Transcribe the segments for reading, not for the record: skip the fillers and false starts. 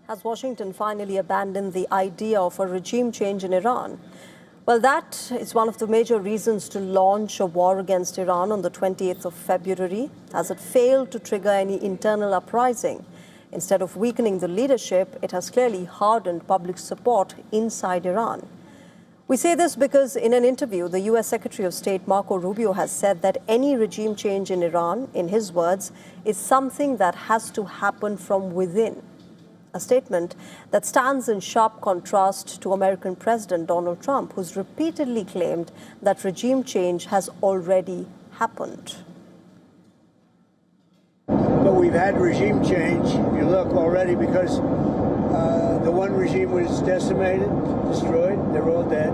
Has Washington finally abandoned the idea of a regime change in Iran? Well, that is one of the major reasons to launch a war against Iran on the 28th of February, as it failed to trigger any internal uprising. Instead of weakening the leadership, it has clearly hardened public support inside Iran. We say this because in an interview, the U.S. Secretary of State Marco Rubio has said that any regime change in Iran, in his words, is something that has to happen from within. A statement that stands in sharp contrast to American President Donald Trump, who's repeatedly claimed that regime change has already happened. But we've had regime change, if you look already, because the one regime was decimated, destroyed, they're all dead.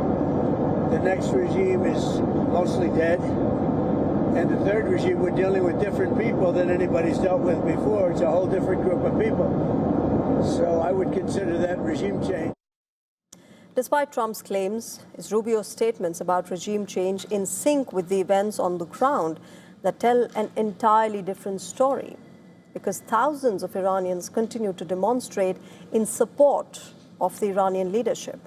The next regime is mostly dead. And the third regime, we're dealing with different people than anybody's dealt with before. It's a whole different group of people. So I would consider that regime change. Despite Trump's claims, is Rubio's statements about regime change in sync with the events on the ground that tell an entirely different story? Because thousands of Iranians continue to demonstrate in support of the Iranian leadership.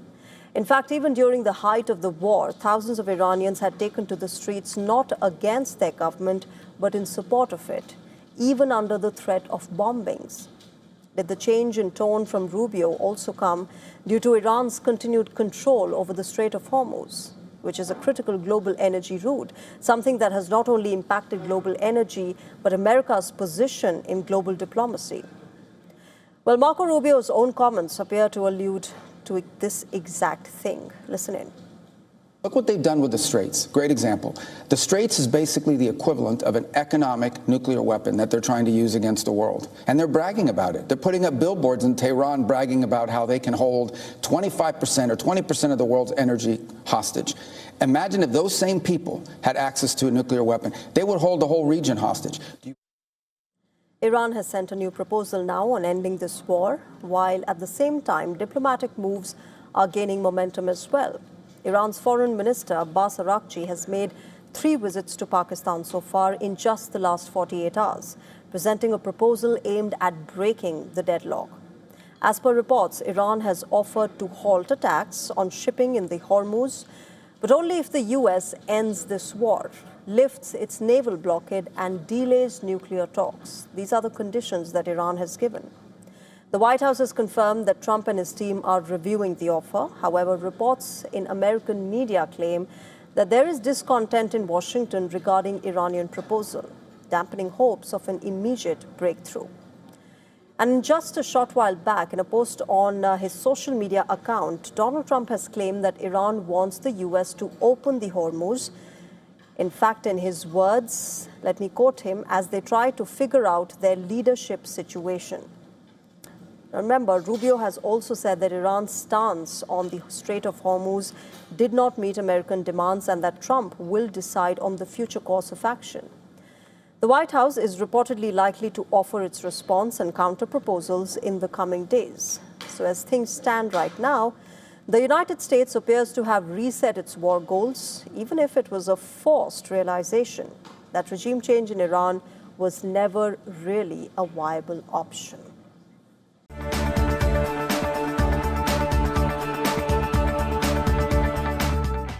In fact, even during the height of the war, thousands of Iranians had taken to the streets not against their government, but in support of it, even under the threat of bombings. Did the change in tone from Rubio also come due to Iran's continued control over the Strait of Hormuz, which is a critical global energy route, something that has not only impacted global energy, but America's position in global diplomacy? Well, Marco Rubio's own comments appear to allude to this exact thing. Listen in. Look what they've done with the Straits. Great example. The Straits is basically the equivalent of an economic nuclear weapon that they're trying to use against the world. And they're bragging about it. They're putting up billboards in Tehran bragging about how they can hold 25% or 20% of the world's energy hostage. Imagine if those same people had access to a nuclear weapon. They would hold the whole region hostage. Iran has sent a new proposal now on ending this war, while at the same time diplomatic moves are gaining momentum as well. Iran's Foreign Minister Abbas Araghchi has made 3 visits to Pakistan so far in just the last 48 hours, presenting a proposal aimed at breaking the deadlock. As per reports, Iran has offered to halt attacks on shipping in the Hormuz, but only if the U.S. ends this war, lifts its naval blockade and delays nuclear talks. These are the conditions that Iran has given. The White House has confirmed that Trump and his team are reviewing the offer. However, reports in American media claim that there is discontent in Washington regarding Iranian proposal, dampening hopes of an immediate breakthrough. And just a short while back, in a post on his social media account, Donald Trump has claimed that Iran wants the U.S. to open the Hormuz. In fact, in his words, let me quote him, as they try to figure out their leadership situation. Remember, Rubio has also said that Iran's stance on the Strait of Hormuz did not meet American demands and that Trump will decide on the future course of action. The White House is reportedly likely to offer its response and counter-proposals in the coming days. So as things stand right now, the United States appears to have reset its war goals, even if it was a forced realization that regime change in Iran was never really a viable option.